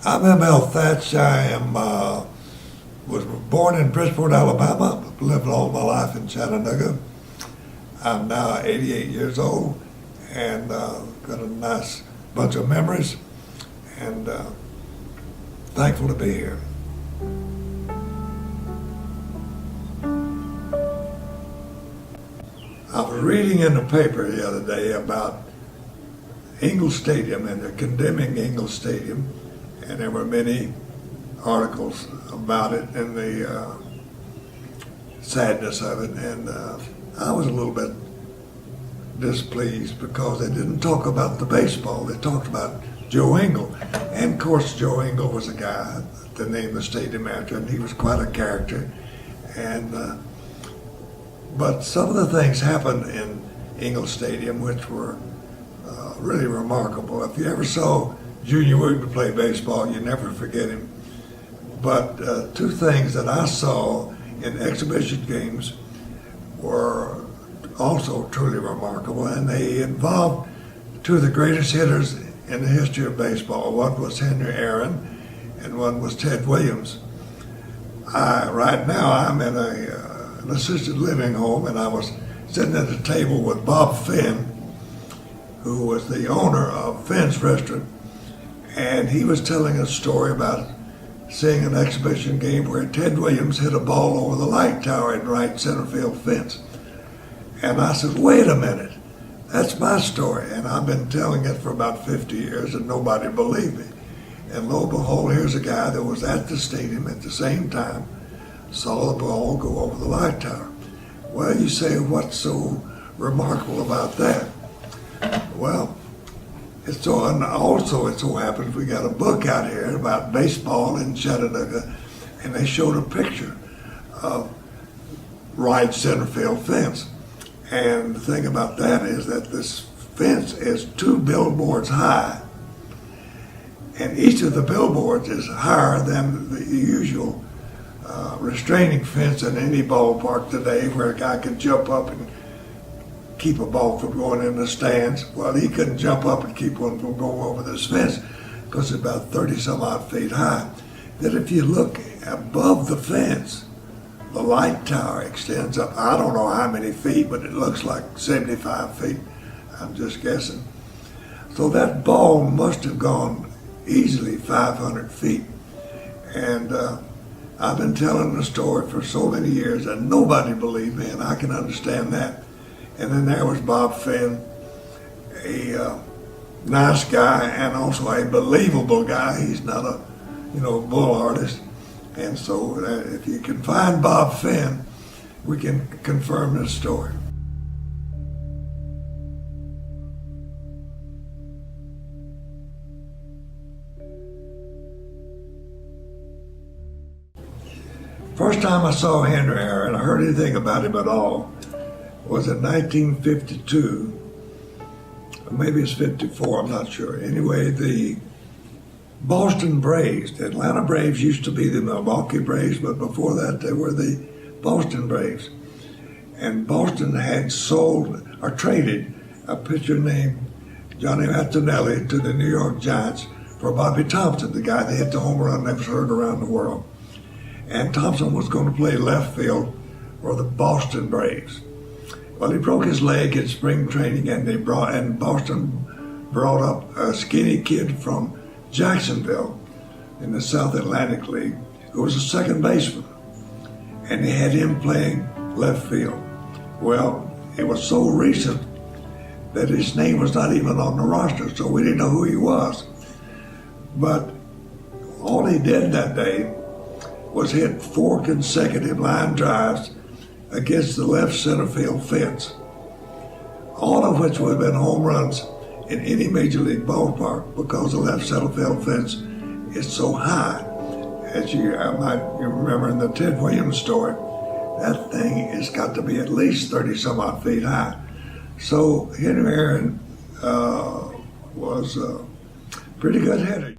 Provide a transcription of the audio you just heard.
I'm M.L. Thach. Was born in Bridgeport, Alabama. Lived all my life in Chattanooga. I'm now 88 years old and got a nice bunch of memories and thankful to be here. I was reading in the paper the other day about Ingalls Stadium, and they're condemning Ingalls Stadium, and there were many articles about it and the sadness of it, and I was a little bit displeased because they didn't talk about the baseball. They talked about Joe Engle, and of course Joe Engle was a guy that named the stadium after, and he was quite a character. And but some of the things happened in Ingalls Stadium which were really remarkable. If you ever saw Junior Wooten play baseball, you never forget him. But two things that I saw in exhibition games were also truly remarkable, and they involved two of the greatest hitters in the history of baseball. One was Henry Aaron, and one was Ted Williams. Right now I'm in an assisted living home, and I was sitting at a table with Bob Finn, who was the owner of Finn's Restaurant, and he was telling a story about seeing an exhibition game where Ted Williams hit a ball over the light tower in right center field fence. And I said, wait a minute, that's my story. And I've been telling it for about 50 years and nobody believed me. And lo and behold, here's a guy that was at the stadium at the same time, saw the ball go over the light tower. Well, you say, what's so remarkable about that? Well, it so happens we got a book out here about baseball in Chattanooga, and they showed a picture of right center field fence. And the thing about that is that this fence is 2 billboards high, and each of the billboards is higher than the usual restraining fence in any ballpark today, where a guy can jump up and keep a ball from going in the stands. Well, he couldn't jump up and keep one from going over this fence because it's about 30 some odd feet high. That if you look above the fence, the light tower extends up, I don't know how many feet, but it looks like 75 feet. I'm just guessing. So that ball must have gone easily 500 feet. And I've been telling the story for so many years and nobody believed me, and I can understand that. And then there was Bob Finn, a nice guy and also a believable guy. He's not a, bull artist. And so if you can find Bob Finn, we can confirm this story. First time I saw Henry Aaron, I heard anything about him at all, was in 1952, or maybe it's 54, I'm not sure. Anyway, the Boston Braves, the Atlanta Braves used to be the Milwaukee Braves, but before that they were the Boston Braves. And Boston had sold or traded a pitcher named Johnny Antonelli to the New York Giants for Bobby Thompson, the guy that hit the home run that was heard around the world. And Thompson was going to play left field for the Boston Braves. Well, he broke his leg in spring training, and Boston brought up a skinny kid from Jacksonville in the South Atlantic League who was a second baseman, and they had him playing left field. Well, it was so recent that his name was not even on the roster, so we didn't know who he was. But all he did that day was hit 4 consecutive line drives against the left center field fence, all of which would have been home runs in any major league ballpark because the left center field fence is so high. As you might remember in the Ted Williams story, that thing has got to be at least 30 some odd feet high. So Henry Aaron was a pretty good hitter.